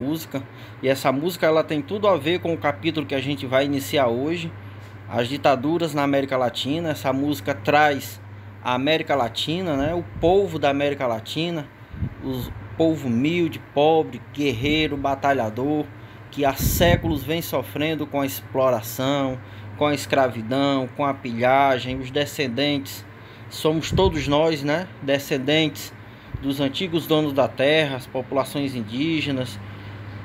música, e essa música ela tem tudo a ver com o capítulo que a gente vai iniciar hoje, as ditaduras na América Latina. Essa música traz a América Latina, né, o povo da América Latina, o povo humilde, pobre, guerreiro, batalhador, que há séculos vem sofrendo com a exploração, com a escravidão, com a pilhagem. Os descendentes somos todos nós, né, descendentes dos antigos donos da terra, as populações indígenas,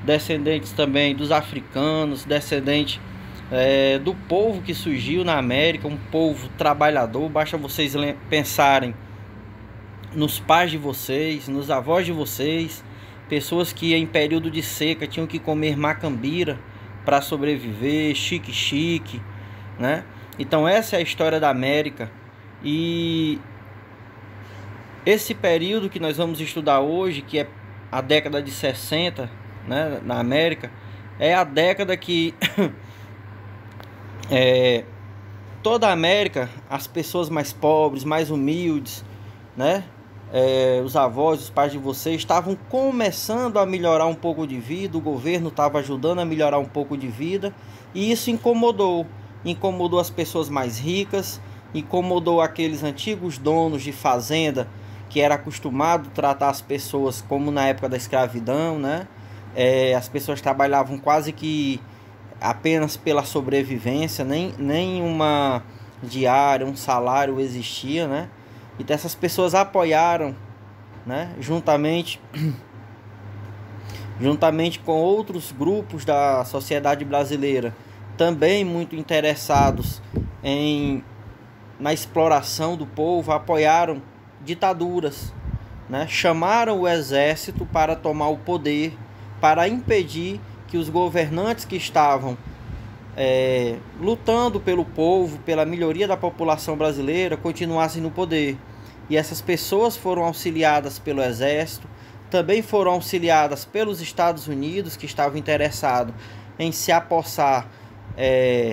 descendentes também dos africanos, descendentes do povo que surgiu na América, um povo trabalhador. Basta vocês pensarem nos pais de vocês, nos avós de vocês, pessoas que em período de seca tinham que comer macambira para sobreviver, chique-chique, né? Então essa é a história da América. E esse período que nós vamos estudar hoje, que é a década de 60, né, na América, é a década que toda a América, as pessoas mais pobres, mais humildes, né, os avós, os pais de vocês estavam começando a melhorar um pouco de vida, o governo estava ajudando a melhorar um pouco de vida, e isso incomodou as pessoas mais ricas, incomodou aqueles antigos donos de fazenda que era acostumado a tratar as pessoas como na época da escravidão, né? As pessoas trabalhavam quase que apenas pela sobrevivência, nem uma diária, um salário existia, né? Então essas pessoas apoiaram, né, juntamente com outros grupos da sociedade brasileira, também muito interessados na exploração do povo, apoiaram ditaduras, né? Chamaram o exército para tomar o poder, para impedir que os governantes que estavam lutando pelo povo, pela melhoria da população brasileira, continuassem no poder. E essas pessoas foram auxiliadas pelo exército, também foram auxiliadas pelos Estados Unidos, que estavam interessados em se apossar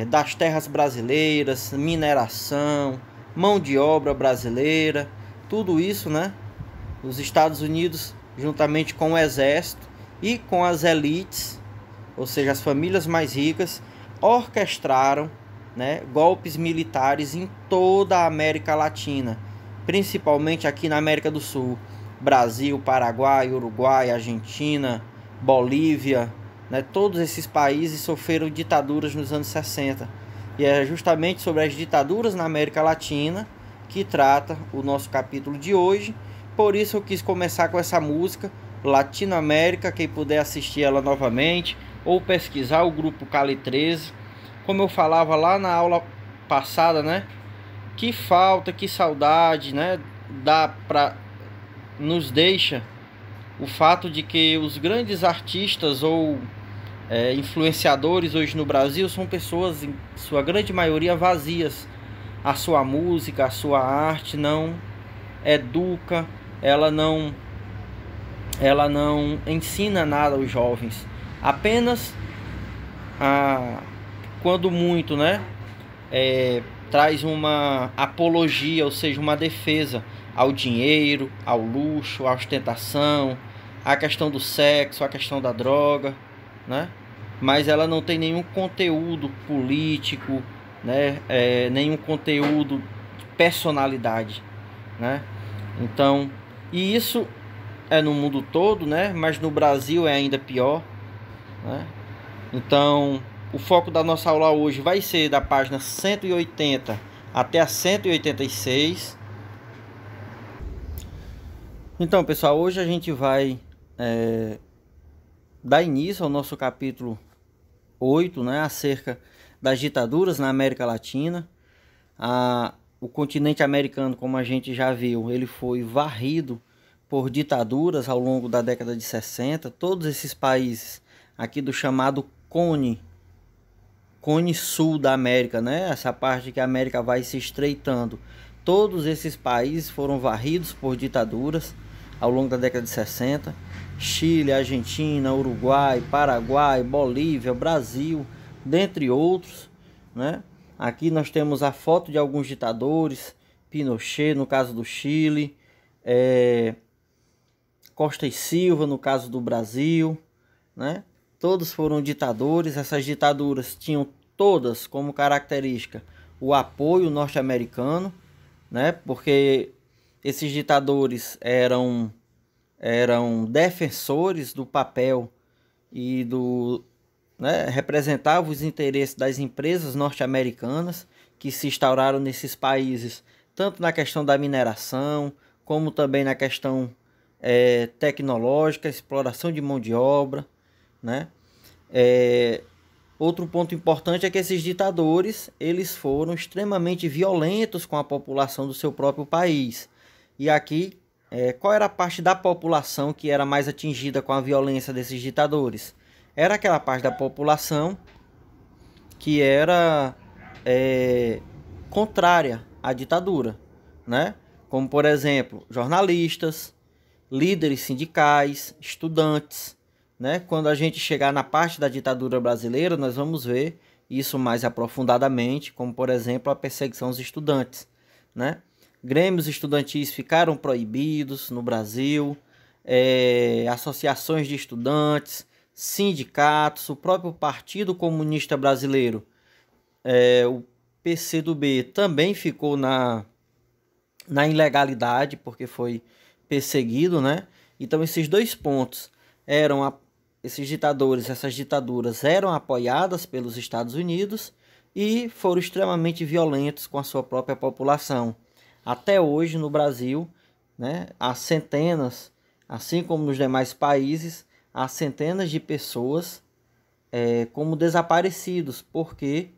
das terras brasileiras, mineração, mão de obra brasileira, tudo isso, né? Os Estados Unidos, juntamente com o exército e com as elites, ou seja, as famílias mais ricas, orquestraram, né, golpes militares em toda a América Latina, principalmente aqui na América do Sul, Brasil, Paraguai, Uruguai, Argentina, Bolívia, né, todos esses países sofreram ditaduras nos anos 60. E é justamente sobre as ditaduras na América Latina que trata o nosso capítulo de hoje. Por isso eu quis começar com essa música, Latinoamérica. Quem puder assistir ela novamente ou pesquisar o grupo Cali 13, como eu falava lá na aula passada, né? Que falta, que saudade, né? Nos deixa o fato de que os grandes artistas ou influenciadores hoje no Brasil são pessoas, em sua grande maioria, vazias. A sua música, a sua arte não educa, ela não ensina nada aos jovens. Apenas quando muito, né, traz uma apologia, ou seja, uma defesa ao dinheiro, ao luxo, à ostentação, à questão do sexo, à questão da droga, né? Mas ela não tem nenhum conteúdo político, né? Nenhum conteúdo de personalidade, né? Então, e isso é no mundo todo, né? Mas no Brasil é ainda pior, né? Então, o foco da nossa aula hoje vai ser da página 180 até a 186. Então, pessoal, hoje a gente vai dar início ao nosso capítulo 8, né, acerca das ditaduras na América Latina. O continente americano, como a gente já viu, ele foi varrido por ditaduras ao longo da década de 60. Todos esses países aqui do chamado Cone Sul da América, né? Essa parte que a América vai se estreitando. Todos esses países foram varridos por ditaduras ao longo da década de 60. Chile, Argentina, Uruguai, Paraguai, Bolívia, Brasil, dentre outros, né? Aqui nós temos a foto de alguns ditadores: Pinochet, no caso do Chile, Costa e Silva, no caso do Brasil, né? Todos foram ditadores. Essas ditaduras tinham todas como característica o apoio norte-americano, né? Porque esses ditadores eram defensores do papel e né, representavam os interesses das empresas norte-americanas que se instauraram nesses países, tanto na questão da mineração, como também na questão tecnológica, exploração de mão de obra, né? Outro ponto importante é que esses ditadores, eles foram extremamente violentos com a população do seu próprio país. E aqui, qual era a parte da população que era mais atingida com a violência desses ditadores? Era aquela parte da população que era contrária à ditadura, né? Como, por exemplo, jornalistas, líderes sindicais, estudantes, né? Quando a gente chegar na parte da ditadura brasileira, nós vamos ver isso mais aprofundadamente, como, por exemplo, a perseguição aos estudantes, né? Grêmios estudantis ficaram proibidos no Brasil, associações de estudantes, sindicatos, o próprio Partido Comunista Brasileiro, o PCdoB, também ficou na ilegalidade, porque foi perseguido, né? Então esses dois pontos esses ditadores, essas ditaduras eram apoiadas pelos Estados Unidos e foram extremamente violentos com a sua própria população. Até hoje no Brasil, né, há centenas, assim como nos demais países, há centenas de pessoas como desaparecidos, porque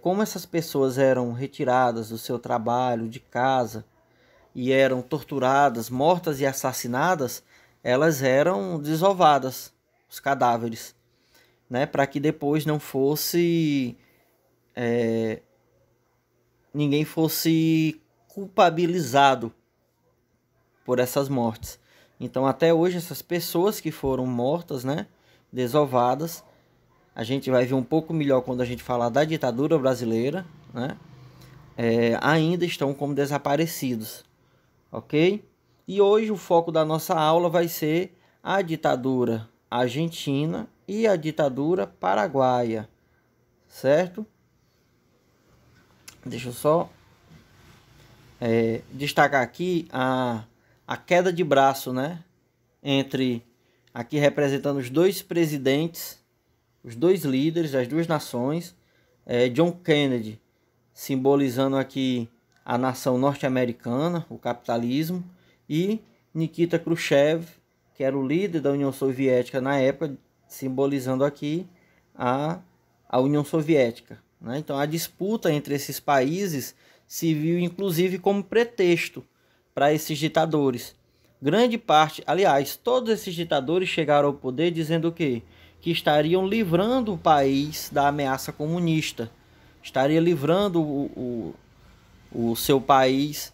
como essas pessoas eram retiradas do seu trabalho, de casa, e eram torturadas, mortas e assassinadas, elas eram desovadas, os cadáveres, né, para que depois não fosse ninguém fosse culpabilizado por essas mortes. Então até hoje essas pessoas que foram mortas, né, desovadas, a gente vai ver um pouco melhor quando a gente falar da ditadura brasileira, né, ainda estão como desaparecidos, ok? E hoje o foco da nossa aula vai ser a ditadura argentina e a ditadura paraguaia, certo? Deixa eu só destacar aqui a queda de braço, né? Entre, aqui representando os dois presidentes, os dois líderes das duas nações, John Kennedy, simbolizando aqui a nação norte-americana, o capitalismo, e Nikita Khrushchev, que era o líder da União Soviética na época, simbolizando aqui a União Soviética, né? Então a disputa entre esses países se viu inclusive como pretexto para esses ditadores. Grande parte, aliás, todos esses ditadores chegaram ao poder dizendo o quê? Que estariam livrando o país da ameaça comunista, estaria livrando o seu país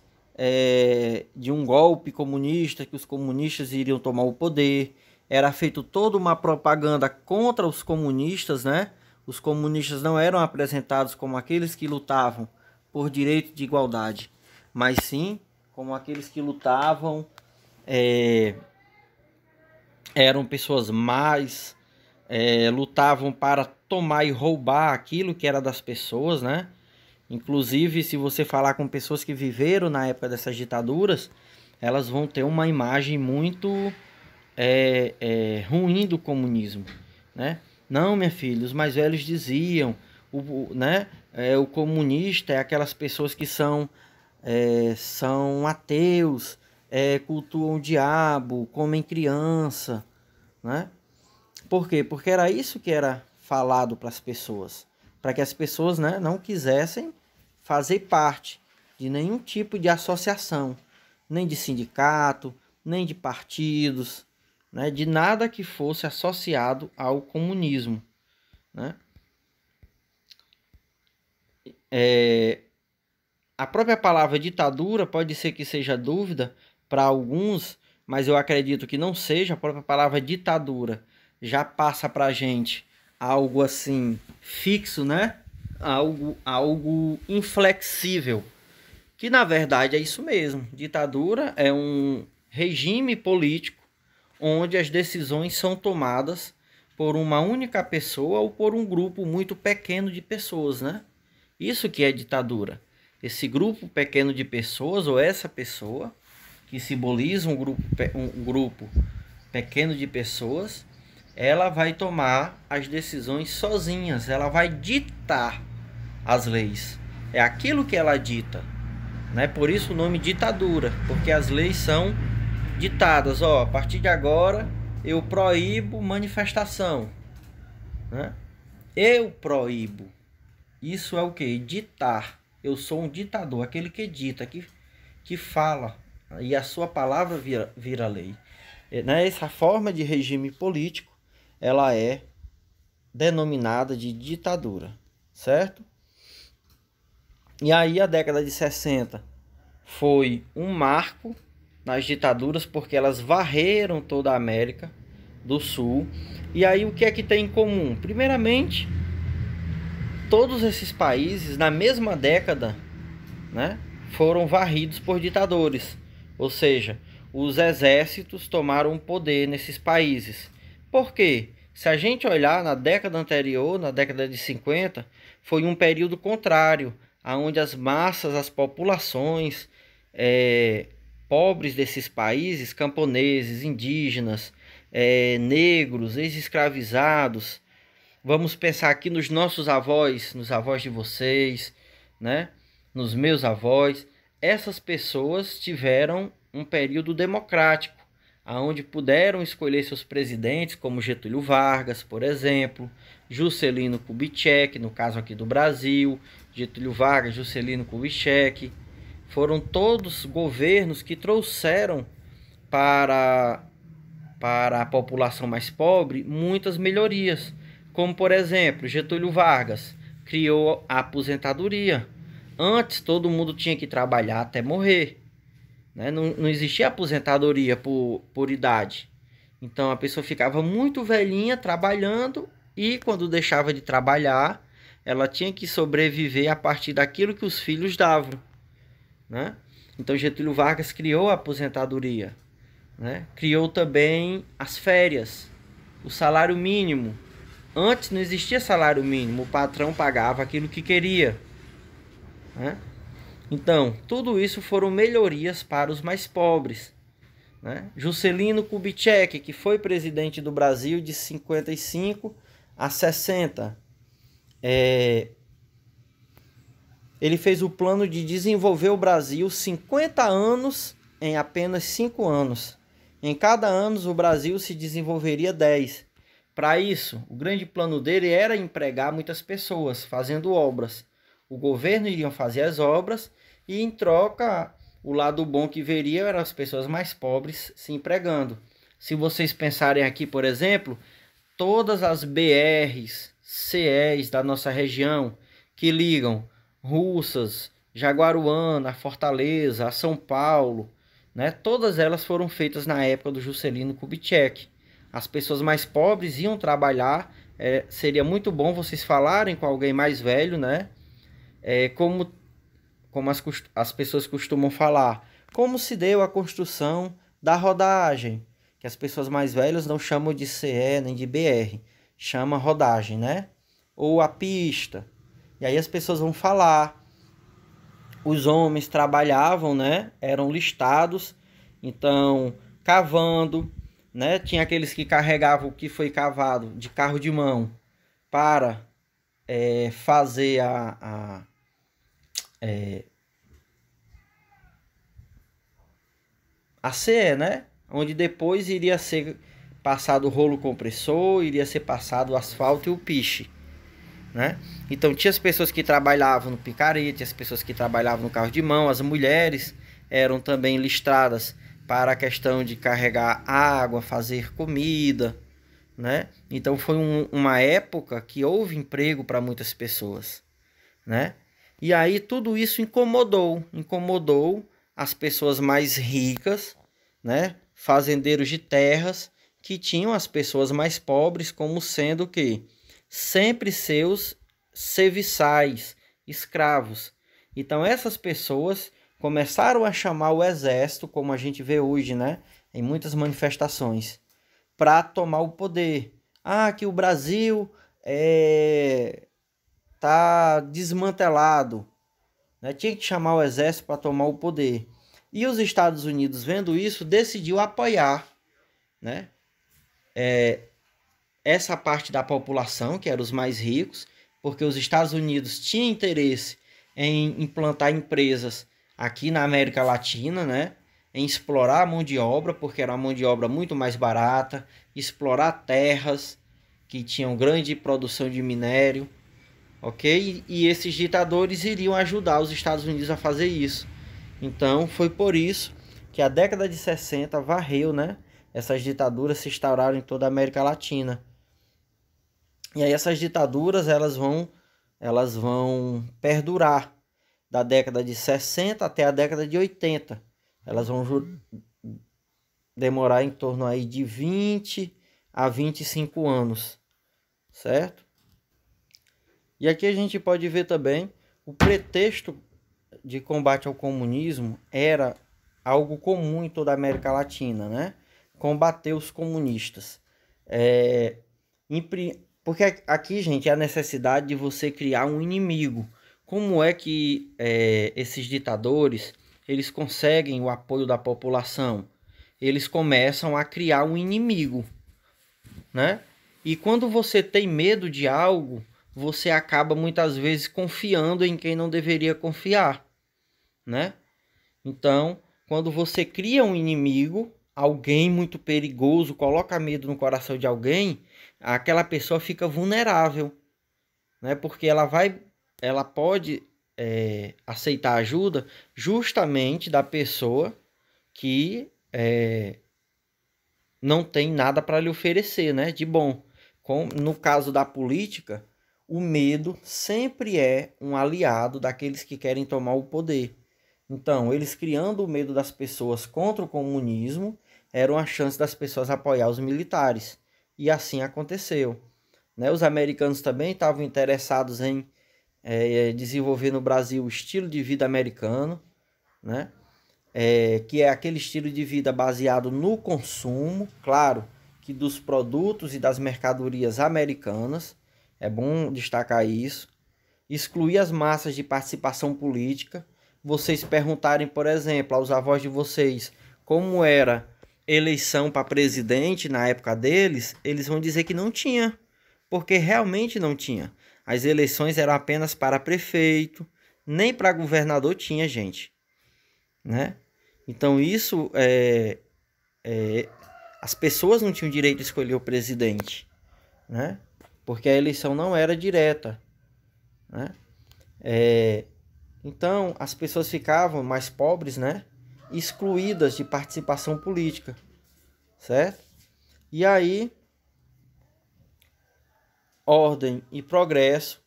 de um golpe comunista, que os comunistas iriam tomar o poder. Era feito toda uma propaganda contra os comunistas, né? Os comunistas não eram apresentados como aqueles que lutavam por direito de igualdade, mas sim como aqueles que lutavam, eram pessoas más, lutavam para tomar e roubar aquilo que era das pessoas, né? Inclusive, se você falar com pessoas que viveram na época dessas ditaduras, elas vão ter uma imagem muito ruim do comunismo, né? Não, minha filha, os mais velhos diziam, né? O comunista é aquelas pessoas que são ateus, cultuam o diabo, comem criança, né? Por quê? Porque era isso que era falado para as pessoas, para que as pessoas, né, não quisessem fazer parte de nenhum tipo de associação, nem de sindicato, nem de partidos, né, de nada que fosse associado ao comunismo, né? A própria palavra ditadura pode ser que seja dúvida para alguns, mas eu acredito que não seja. A própria palavra ditadura já passa para a gente algo assim fixo, né? Algo inflexível, que na verdade é isso mesmo. Ditadura é um regime político onde as decisões são tomadas por uma única pessoa ou por um grupo muito pequeno de pessoas, né? Isso que é ditadura. Esse grupo pequeno de pessoas, ou essa pessoa, que simboliza um grupo pequeno de pessoas, ela vai tomar as decisões sozinhas, ela vai ditar as leis. É aquilo que ela dita, né? Por isso o nome ditadura, porque as leis são ditadas. Ó, a partir de agora eu proíbo manifestação, né? Eu proíbo. Isso é o que? Ditar. Eu sou um ditador, aquele que dita, que fala, e a sua palavra vira lei. Essa forma de regime político, ela é denominada de ditadura, certo? E aí a década de 60 foi um marco nas ditaduras, porque elas varreram toda a América do Sul. E aí o que é que tem em comum? Primeiramente, todos esses países, na mesma década, né, foram varridos por ditadores. Ou seja, os exércitos tomaram o poder nesses países. Por quê? Se a gente olhar na década anterior, na década de 50, foi um período contrário, onde as massas, as populações pobres desses países, camponeses, indígenas, negros, ex-escravizados. Vamos pensar aqui nos nossos avós, nos avós de vocês, né? Nos meus avós. Essas pessoas tiveram um período democrático, onde puderam escolher seus presidentes, como Getúlio Vargas, por exemplo, Juscelino Kubitschek, no caso aqui do Brasil, Getúlio Vargas, Juscelino Kubitschek. Foram todos governos que trouxeram para a população mais pobre muitas melhorias. Como, por exemplo, Getúlio Vargas criou a aposentadoria. Antes, todo mundo tinha que trabalhar até morrer, né? Não existia aposentadoria por idade. Então, a pessoa ficava muito velhinha trabalhando e, quando deixava de trabalhar, ela tinha que sobreviver a partir daquilo que os filhos davam, né? Então, Getúlio Vargas criou a aposentadoria, né? Criou também as férias, o salário mínimo. Antes não existia salário mínimo, o patrão pagava aquilo que queria, né? Então, tudo isso foram melhorias para os mais pobres, né? Juscelino Kubitschek, que foi presidente do Brasil de 55 a 60, ele fez o plano de desenvolver o Brasil 50 anos em apenas 5 anos. Em cada ano, o Brasil se desenvolveria 10. Para isso, o grande plano dele era empregar muitas pessoas fazendo obras. O governo iria fazer as obras e, em troca, o lado bom que veria eram as pessoas mais pobres se empregando. Se vocês pensarem aqui, por exemplo, todas as BRs, CEs da nossa região que ligam Russas, Jaguaruana, Fortaleza, a São Paulo, né? Todas elas foram feitas na época do Juscelino Kubitschek. As pessoas mais pobres iam trabalhar. Seria muito bom vocês falarem com alguém mais velho, né? Como as pessoas costumam falar. Como se deu a construção da rodagem, que as pessoas mais velhas não chamam de CE nem de BR, chama rodagem, né? Ou a pista. E aí as pessoas vão falar. Os homens trabalhavam, né? Eram listados, então cavando, né? Tinha aqueles que carregavam o que foi cavado de carro de mão para fazer a CE, né? Onde depois iria ser passado o rolo compressor, iria ser passado o asfalto e o piche, né? Então tinha as pessoas que trabalhavam no picarete, as pessoas que trabalhavam no carro de mão, as mulheres eram também listradas para a questão de carregar água, fazer comida, né? Então foi uma época que houve emprego para muitas pessoas, né? E aí tudo isso incomodou as pessoas mais ricas, né? Fazendeiros de terras que tinham as pessoas mais pobres como sendo o quê? Sempre seus serviçais, escravos. Então essas pessoas começaram a chamar o exército, como a gente vê hoje, né, em muitas manifestações, para tomar o poder, que o Brasil tá desmantelado, né? Tinha que chamar o exército para tomar o poder. E os Estados Unidos, vendo isso, decidiu apoiar, né, essa parte da população, que eram os mais ricos, porque os Estados Unidos tinham interesse em implantar empresas aqui na América Latina, né, em explorar a mão de obra, porque era uma mão de obra muito mais barata, explorar terras que tinham grande produção de minério, ok? E esses ditadores iriam ajudar os Estados Unidos a fazer isso. Então foi por isso que a década de 60 varreu, né? Essas ditaduras se instauraram em toda a América Latina. E aí essas ditaduras elas vão perdurar da década de 60 até a década de 80. Elas vão demorar em torno aí de 20 a 25 anos, certo? E aqui a gente pode ver também o pretexto de combate ao comunismo era algo comum em toda a América Latina, né? Combater os comunistas. Porque aqui, gente, é a necessidade de você criar um inimigo. Como é que esses ditadores eles conseguem o apoio da população? Eles começam a criar um inimigo, né? E quando você tem medo de algo, você acaba muitas vezes confiando em quem não deveria confiar, né? Então, quando você cria um inimigo, alguém muito perigoso, coloca medo no coração de alguém, aquela pessoa fica vulnerável, né? Porque ela pode aceitar ajuda justamente da pessoa que não tem nada para lhe oferecer, né? De bom. No caso da política, o medo sempre é um aliado daqueles que querem tomar o poder. Então, eles criando o medo das pessoas contra o comunismo, era uma chance das pessoas apoiar os militares. E assim aconteceu, né? Os americanos também estavam interessados em desenvolver no Brasil o estilo de vida americano, né? Que é aquele estilo de vida baseado no consumo, claro, que dos produtos e das mercadorias americanas. É bom destacar isso. Excluir as massas de participação política. Vocês perguntarem, por exemplo, aos avós de vocês como era eleição para presidente na época deles, eles vão dizer que não tinha, porque realmente não tinha. As eleições eram apenas para prefeito, nem para governador tinha, gente, né? Então isso as pessoas não tinham direito de escolher o presidente, né? Porque a eleição não era direta, né? Então as pessoas ficavam mais pobres, né? Excluídas de participação política, certo? E aí, ordem e progresso,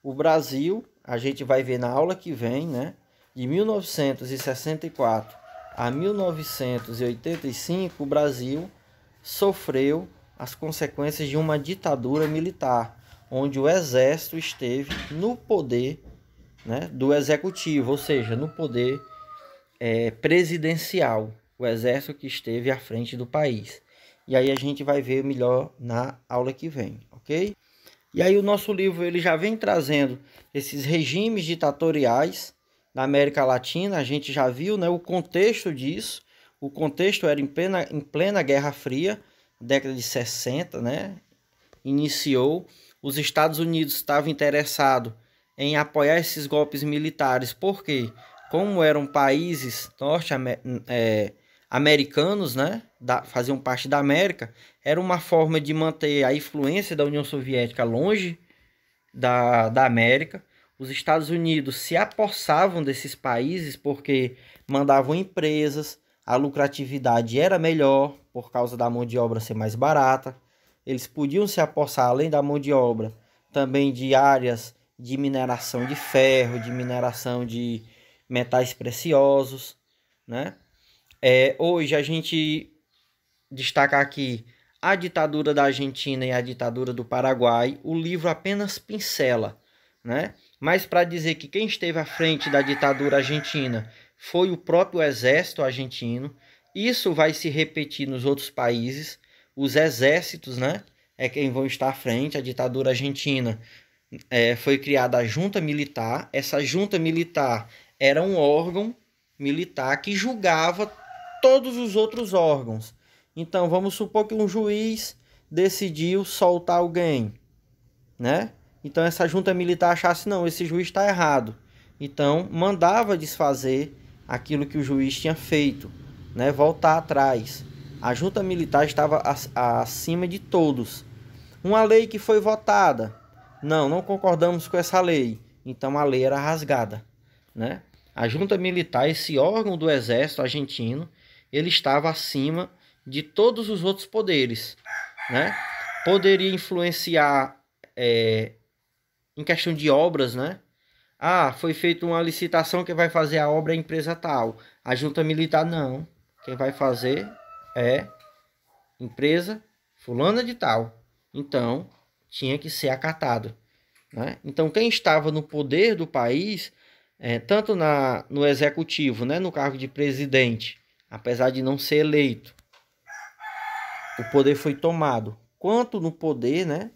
o Brasil, a gente vai ver na aula que vem, né? De 1964 a 1985, o Brasil sofreu as consequências de uma ditadura militar, onde o exército esteve no poder, né, do executivo, ou seja, no poder presidencial, o exército que esteve à frente do país. E aí a gente vai ver melhor na aula que vem, ok? E aí o nosso livro ele já vem trazendo esses regimes ditatoriais na América Latina. A gente já viu, né, o contexto disso. O contexto era em plena Guerra Fria, década de 60, né? Iniciou. Os Estados Unidos estavam interessados em apoiar esses golpes militares, porque como eram países norte-americanos, né, faziam parte da América, era uma forma de manter a influência da União Soviética longe da América. Os Estados Unidos se apossavam desses países porque mandavam empresas, a lucratividade era melhor por causa da mão de obra ser mais barata. Eles podiam se apossar, além da mão de obra, também de áreas de mineração de ferro, de mineração de metais preciosos, né? Hoje a gente destaca aqui a ditadura da Argentina e a ditadura do Paraguai. O livro apenas pincela, né? Mas para dizer que quem esteve à frente da ditadura argentina foi o próprio exército argentino. Isso vai se repetir nos outros países. Os exércitos, né, é quem vão estar à frente. A ditadura argentina foi criada a junta militar. Essa junta militar era um órgão militar que julgava todos os outros órgãos. Então, vamos supor que um juiz decidiu soltar alguém, né? Então, essa junta militar achasse, não, esse juiz está errado. Então, mandava desfazer aquilo que o juiz tinha feito, né? Voltar atrás. A junta militar estava acima de todos. Uma lei que foi votada. Não concordamos com essa lei. Então, a lei era rasgada, né? A junta militar, esse órgão do exército argentino, ele estava acima de todos os outros poderes, né? Poderia influenciar em questão de obras, né? Foi feita uma licitação, quem vai fazer a obra é a empresa tal. A junta militar não. Quem vai fazer é empresa fulana de tal. Então, tinha que ser acatado, né? Então, quem estava no poder do país, tanto no executivo, né, no cargo de presidente, apesar de não ser eleito, o poder foi tomado, quanto no poder, né,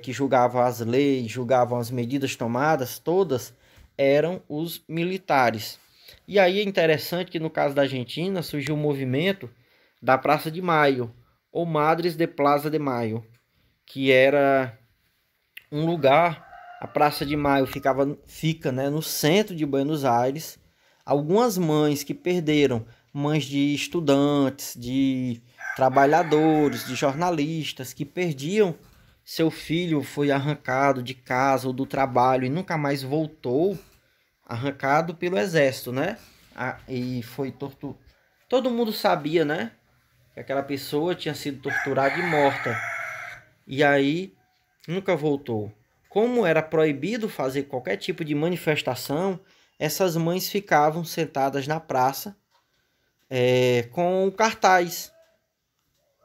que julgavam as leis, julgavam as medidas tomadas, todas eram os militares. E aí é interessante que no caso da Argentina surgiu o movimento da Praça de Maio, ou Madres de Plaza de Maio, que era um lugar, a Praça de Maio fica, né, no centro de Buenos Aires. Algumas mães que perderam, mães de estudantes, de trabalhadores, de jornalistas que perdiam seu filho, foi arrancado de casa ou do trabalho e nunca mais voltou, arrancado pelo exército, né? E foi torturado. Todo mundo sabia, né, que aquela pessoa tinha sido torturada e morta. E aí nunca voltou. Como era proibido fazer qualquer tipo de manifestação, essas mães ficavam sentadas na praça com um cartaz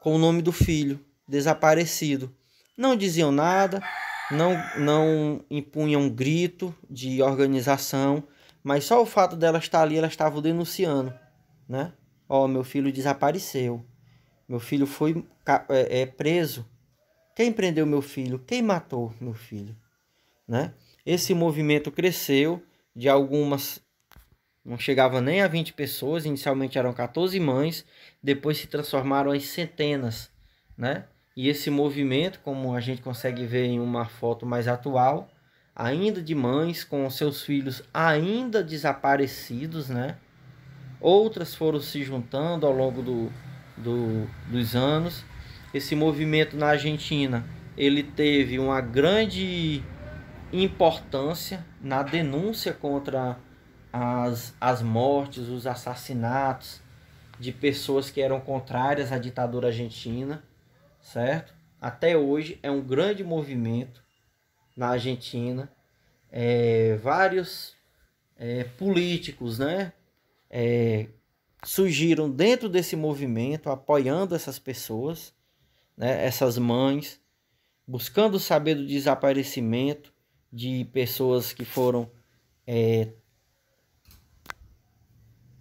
com o nome do filho desaparecido. Não diziam nada, não impunham grito de organização, mas só o fato dela estar ali, elas estavam denunciando, né? Meu filho desapareceu, meu filho foi preso. Quem prendeu meu filho? Quem matou meu filho? Né? Esse movimento cresceu de algumas, não chegava nem a 20 pessoas, inicialmente eram 14 mães, depois se transformaram em centenas, né? E esse movimento, como a gente consegue ver em uma foto mais atual, ainda de mães com seus filhos ainda desaparecidos, né? Outras foram se juntando ao longo dos anos. Esse movimento na Argentina, ele teve uma grande importância na denúncia contra as mortes, os assassinatos de pessoas que eram contrárias à ditadura argentina, certo? Até hoje é um grande movimento na Argentina. Vários políticos, né, surgiram dentro desse movimento, apoiando essas pessoas, né, essas mães, buscando saber do desaparecimento de pessoas que foram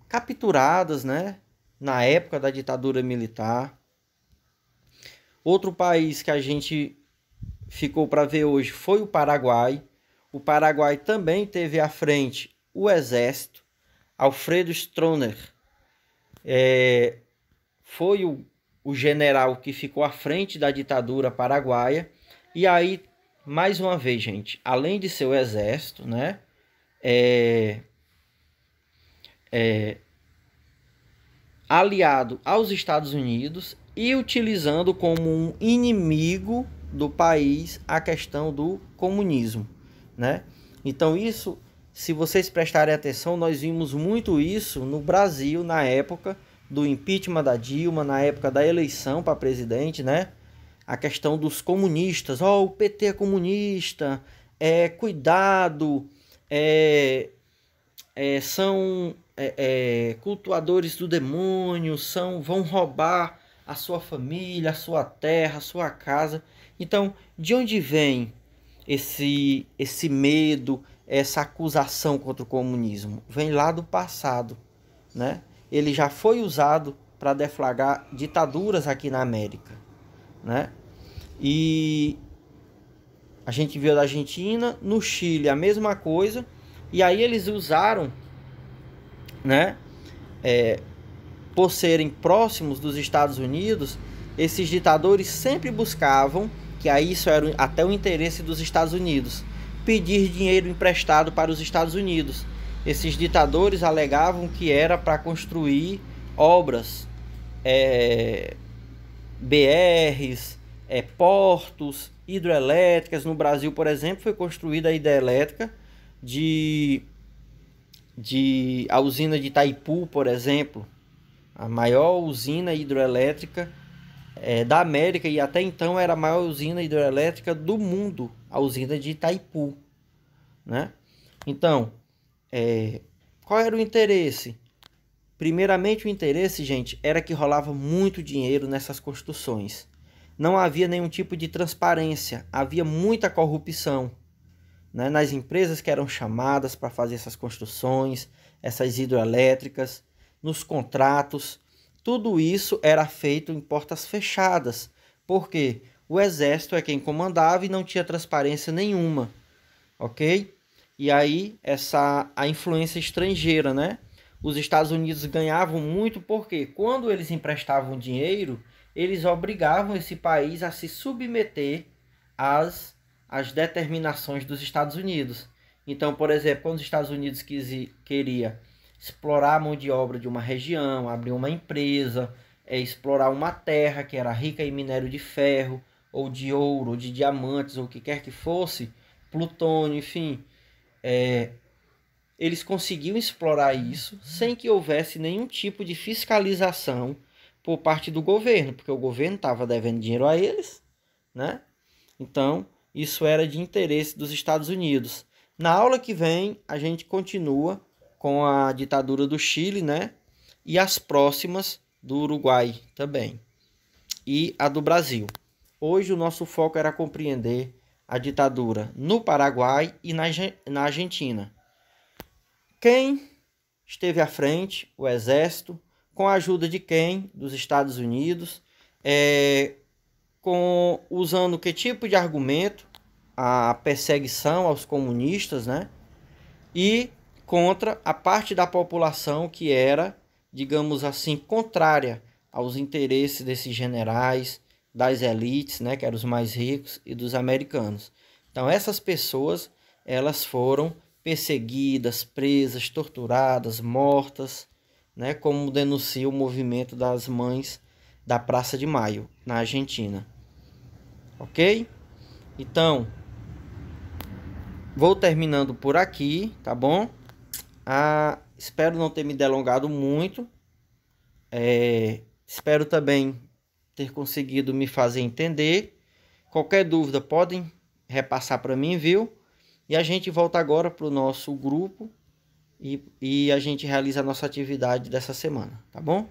capturadas, né, na época da ditadura militar. Outro país que a gente ficou para ver hoje foi o Paraguai. O Paraguai também teve à frente o exército. Alfredo Stroessner foi o general que ficou à frente da ditadura paraguaia. E aí, mais uma vez, gente, além de seu exército, né, aliado aos Estados Unidos e utilizando como um inimigo do país a questão do comunismo, né? Então isso, se vocês prestarem atenção, nós vimos muito isso no Brasil na época do impeachment da Dilma, na época da eleição para presidente, né? A questão dos comunistas, o PT é comunista, cuidado, são cultuadores do demônio, vão roubar a sua família, a sua terra, a sua casa. Então, de onde vem esse medo, essa acusação contra o comunismo? Vem lá do passado, né? Ele já foi usado para deflagrar ditaduras aqui na América, né? E a gente viu da Argentina, no Chile a mesma coisa. E aí eles usaram, né, por serem próximos dos Estados Unidos, esses ditadores sempre buscavam, que aí isso era até o interesse dos Estados Unidos, pedir dinheiro emprestado para os Estados Unidos. Esses ditadores alegavam que era para construir obras, BRs, portos, hidrelétricas. No Brasil, por exemplo, foi construída a hidrelétrica a usina de Itaipu, por exemplo, a maior usina hidrelétrica da América, e até então era a maior usina hidrelétrica do mundo, a usina de Itaipu, né? Então, qual era o interesse? Primeiramente, o interesse, gente, era que rolava muito dinheiro nessas construções. Não havia nenhum tipo de transparência, havia muita corrupção, né, nas empresas que eram chamadas para fazer essas construções, essas hidrelétricas, nos contratos. Tudo isso era feito em portas fechadas, porque o exército é quem comandava e não tinha transparência nenhuma, ok? E aí a influência estrangeira, né? Os Estados Unidos ganhavam muito porque quando eles emprestavam dinheiro, eles obrigavam esse país a se submeter às determinações dos Estados Unidos. Então, por exemplo, quando os Estados Unidos queria explorar a mão de obra de uma região, abrir uma empresa, explorar uma terra que era rica em minério de ferro, ou de ouro, ou de diamantes, ou o que quer que fosse, plutônio, enfim, eles conseguiam explorar isso sem que houvesse nenhum tipo de fiscalização por parte do governo, porque o governo estava devendo dinheiro a eles, né? Então, isso era de interesse dos Estados Unidos. Na aula que vem, a gente continua com a ditadura do Chile, né? E as próximas do Uruguai também. E a do Brasil. Hoje o nosso foco era compreender a ditadura no Paraguai e na Argentina. Quem esteve à frente? O exército, com a ajuda de quem? Dos Estados Unidos, usando que tipo de argumento? A perseguição aos comunistas, né? E contra a parte da população que era, digamos assim, contrária aos interesses desses generais, das elites, né? Que eram os mais ricos, e dos americanos. Então essas pessoas, elas foram perseguidas, presas, torturadas, mortas, né? Como denuncia o movimento das mães da Praça de Maio, na Argentina. Ok? Então, vou terminando por aqui, tá bom? Espero não ter me delongado muito. Espero também ter conseguido me fazer entender. Qualquer dúvida podem repassar para mim, viu? E a gente volta agora para o nosso grupo e a gente realiza a nossa atividade dessa semana, tá bom?